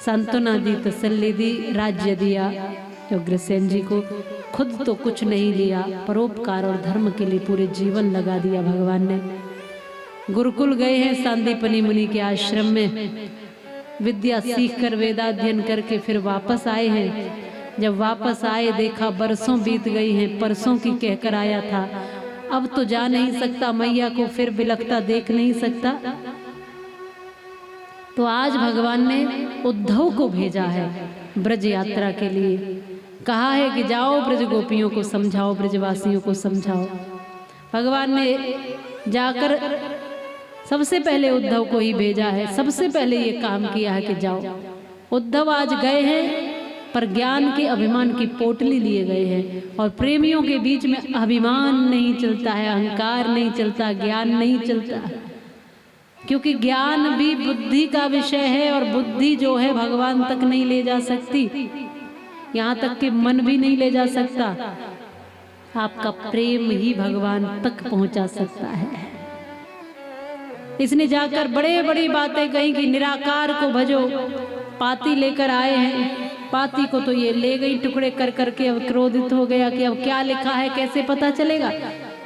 सांत्वना दी, तसल्ली दी, राज्य दिया उग्रसेन जी को। खुद तो कुछ नहीं लिया, परोपकार और धर्म के लिए पूरे जीवन लगा दिया भगवान ने। गुरुकुल गए हैं सांदीपनि मुनि के आश्रम में, विद्या सीख कर वेदाध्ययन करके फिर वापस आए हैं। जब वापस आए देखा बरसों बीत गई हैं, परसों की कहकर आया था, अब तो जा नहीं सकता, मैया को फिर बिलखता देख नहीं सकता। तो आज भगवान ने उद्धव को भेजा है ब्रज यात्रा के लिए। कहा है कि जाओ ब्रज गोपियों को समझाओ, ब्रजवासियों को समझाओ। भगवान ने जाकर सबसे पहले उद्धव को ही भेजा है, सबसे पहले ये काम किया है कि जाओ। उद्धव आज गए हैं पर ज्ञान के अभिमान की पोटली लिए गए हैं। और प्रेमियों के बीच में अभिमान नहीं चलता है, अहंकार नहीं चलता, ज्ञान नहीं चलता, क्योंकि ज्ञान भी बुद्धि का विषय है और बुद्धि जो है भगवान तक नहीं ले जा सकती, यहाँ तक कि मन भी नहीं ले जा सकता। आपका प्रेम ही भगवान तक पहुंचा सकता है। इसने जाकर बड़े बड़ी बातें कही कि निराकार को भजो। पाती लेकर आए हैं, पाती को तो ये ले गई टुकड़े कर करके। अब क्रोधित हो गया कि अब क्या लिखा है, कैसे पता चलेगा।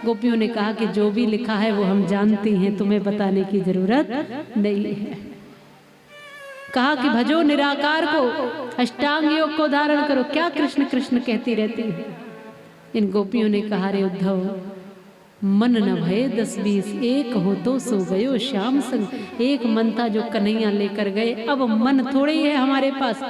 गोपियों ने कहा कि जो भी लिखा है वो हम जानती हैं, तुम्हें बताने की जरूरत नहीं है। कहा कि भजो निराकार को, अष्टांग योग को धारण करो। क्या कृष्ण कृष्ण कहती रहती है। इन गोपियों ने कहा, रे उद्धव मन न भय 10-20, एक हो तो सो गयो श्याम संग। एक मन था जो कन्हैया लेकर गए, अब मन थोड़े ही है हमारे पास।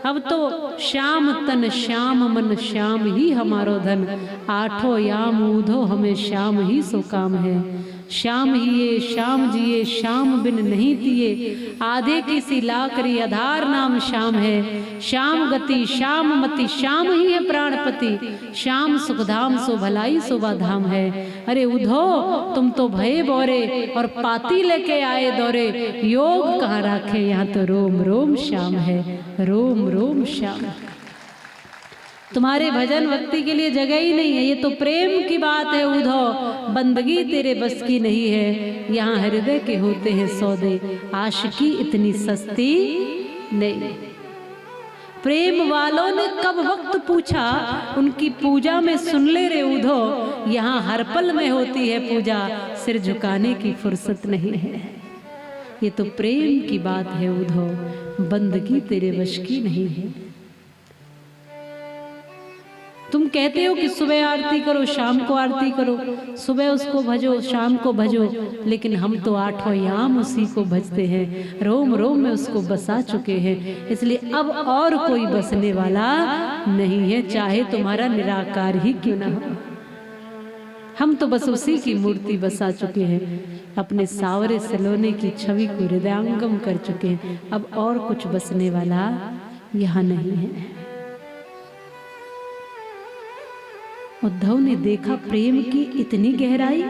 अब तो श्याम तन श्याम मन श्याम ही हमारो धन। आठों याम ऊधो हमें श्याम ही सो काम है। श्याम ही ये श्याम जिए श्याम बिन नहीं दिए। आधे की सी लाकरी आधार नाम श्याम है। श्याम गति श्याम मति श्याम ही है प्राणपति। श्याम सुखधाम सो भलाई शोभा धाम है। अरे उधो तुम तो भये बोरे और पाती लेके आए दौरे। योग कहाँ राखे, यहाँ तो रोम रोम श्याम है, रोम रोम श्याम। तुम्हारे भजन भक्ति के लिए जगह ही नहीं है, ये तो प्रेम की बात है उद्धव। बंदगी तेरे बस की नहीं है, यहाँ हृदय के होते हैं सौदे। आशिकी इतनी सस्ती नहीं। प्रेम वालों ने कब वक्त पूछा, उनकी पूजा में सुन ले रे उद्धव। यहाँ हर पल में होती है पूजा, सिर झुकाने की फुर्सत नहीं है। ये तो प्रेम की बात है उद्धव, बंदगी तेरे वश की नहीं है। तुम कहते हो कि सुबह आरती करो, शाम को आरती करो, सुबह उसको भजो, शाम को भजो, लेकिन हम तो आठों याम उसी को भजते हैं, रोम रोम में उसको बसा चुके हैं। इसलिए अब और कोई बसने वाला नहीं है, चाहे तुम्हारा निराकार ही क्यों ना हो। हम तो बस उसी की मूर्ति बसा चुके हैं, अपने सावरे सलोने की छवि को हृदयांगम कर चुके हैं। अब और कुछ बसने वाला यहाँ नहीं है। उद्धव ने देखा प्रेम की इतनी गहराई,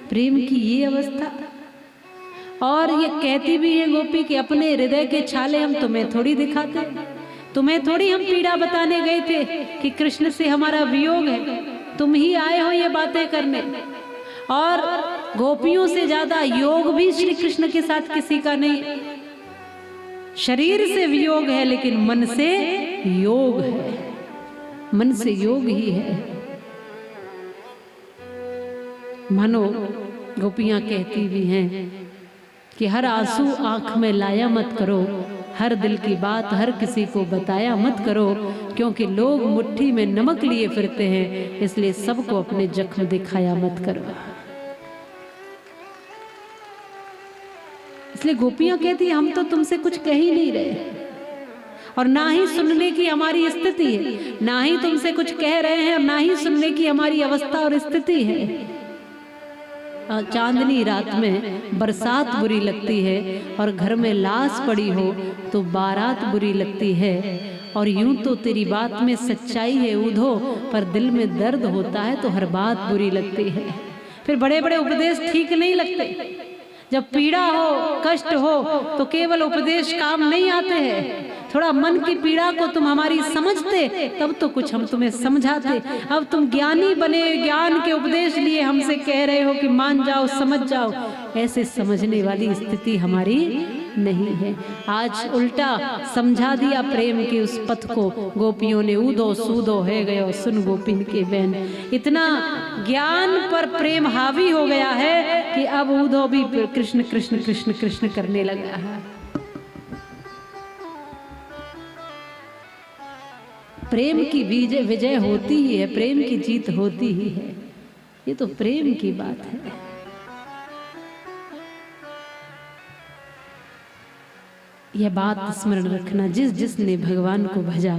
प्रेम की ये अवस्था। और ये कहती भी है गोपी कि अपने हृदय के छाले हम तुम्हें थोड़ी दिखाते, तुम्हें थोड़ी हम पीड़ा बताने गए थे कि कृष्ण से हमारा वियोग है। तुम ही आए हो ये बातें करने। और गोपियों से ज्यादा योग भी श्री कृष्ण के साथ किसी का नहीं। शरीर से वियोग है लेकिन मन से योग है, मन से योग ही है। मानो गोपियां कहती भी हैं कि हर आंसू आंख में लाया मत करो, हर दिल की बात हर किसी को बताया मत करो, क्योंकि लोग मुट्ठी में नमक लिए फिरते हैं, इसलिए सबको अपने जख्म दिखाया मत करो। इसलिए गोपियां कहती हैं हम तो तुमसे कुछ कह ही नहीं रहे और ना ही सुनने की हमारी स्थिति है, ना ही तुमसे कुछ कह रहे हैं और ना ही सुनने की हमारी अवस्था और स्थिति है। चांदनी रात में बरसात बुरी लगती है और घर में लाश पड़ी हो तो बारात बुरी लगती है। और यूं तो तेरी बात में सच्चाई है उद्धव, पर दिल में दर्द होता है तो हर बात बुरी लगती है। फिर बड़े बड़े उपदेश ठीक नहीं लगते। जब पीड़ा हो, कष्ट हो तो केवल उपदेश काम नहीं आते हैं। थोड़ा मन की पीड़ा को तुम हमारी समझते तब तो कुछ हम तुम्हें समझाते। अब तुम ज्ञानी बने, ज्ञान के उपदेश लिए हमसे कह रहे हो कि मान जाओ, समझ जाओ। ऐसे समझने वाली स्थिति हमारी नहीं है। आज उल्टा समझा दिया प्रेम के उस पथ को गोपियों ने, ऊधो सूधो है गयो सुन गोपिन के बहन। इतना ज्ञान पर प्रेम हावी हो गया है कि अब ऊधो भी कृष्ण कृष्ण कृष्ण कृष्ण करने लगा है। प्रेम की विजय होती ही है, प्रेम की जीत होती ही है। ये तो प्रेम की बात है। यह बात स्मरण रखना, जिस जिसने भगवान को भजा,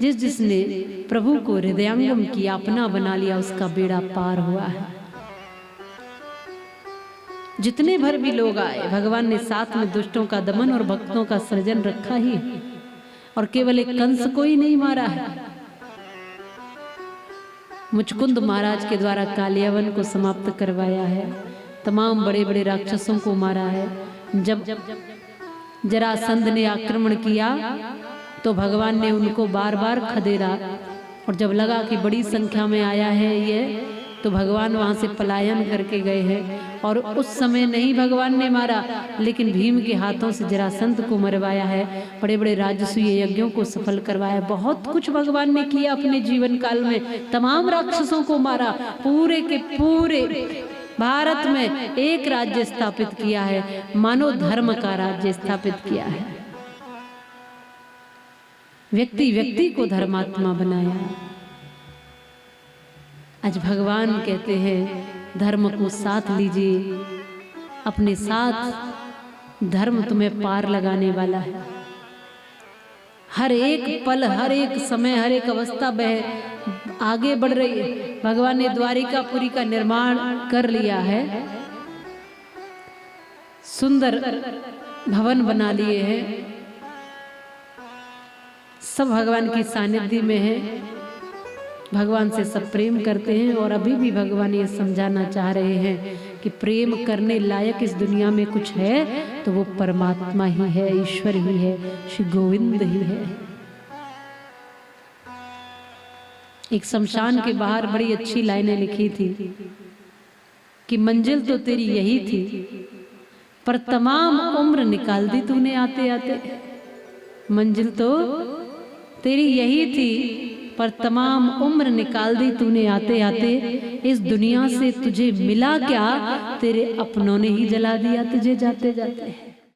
जिस जिसने प्रभु को हृदयंगम किया, अपना बना लिया, उसका बेड़ा पार हुआ है। जितने भर भी लोग आए, भगवान ने साथ में दुष्टों का दमन और भक्तों का सृजन रखा ही, और केवल एक कंस को ही नहीं मारा है। मुचकुंद महाराज के द्वारा कालियावन को समाप्त करवाया है, तमाम बड़े बड़े राक्षसों को मारा है। जब जरासंध ने आक्रमण किया तो भगवान ने उनको बार बार खदेड़ा, और जब लगा कि बड़ी संख्या में आया है ये, तो भगवान वहां से पलायन करके गए हैं। और उस समय नहीं भगवान ने मारा, लेकिन भीम के हाथों से जरासंध को मरवाया है, बड़े बड़े राजसूय यज्ञों को सफल करवाया, बहुत कुछ भगवान ने किया अपने जीवन काल में। तमाम राक्षसों को मारा, पूरे के पूरे भारत में एक राज्य स्थापित किया है, मानव धर्म का राज्य स्थापित किया है। व्यक्ति व्यक्ति को धर्मात्मा बनाया। आज भगवान कहते हैं धर्म को साथ लीजिए, अपने साथ धर्म तुम्हें पार लगाने वाला है। हर एक पल, हर एक समय, हर एक अवस्था आगे बढ़ रही है। भगवान ने द्वारिकापुरी का निर्माण कर लिया है, सुंदर भवन बना लिए हैं, सब भगवान की सानिध्य में है, भगवान से सब प्रेम करते हैं। और अभी भी भगवान ये समझाना चाह रहे हैं कि प्रेम करने लायक इस दुनिया में कुछ है तो वो परमात्मा ही है, ईश्वर ही है, श्री गोविंद ही है। एक शमशान के बाहर बड़ी अच्छी लाइनें लिखी थी कि मंजिल तो तेरी यही थी, पर तमाम उम्र निकाल दी तूने आते आते। मंजिल तो तेरी यही थी, पर तमाम उम्र निकाल दी तूने आते आते। इस दुनिया से तुझे मिला क्या, तेरे अपनों ने ही जला दिया तुझे जाते जाते।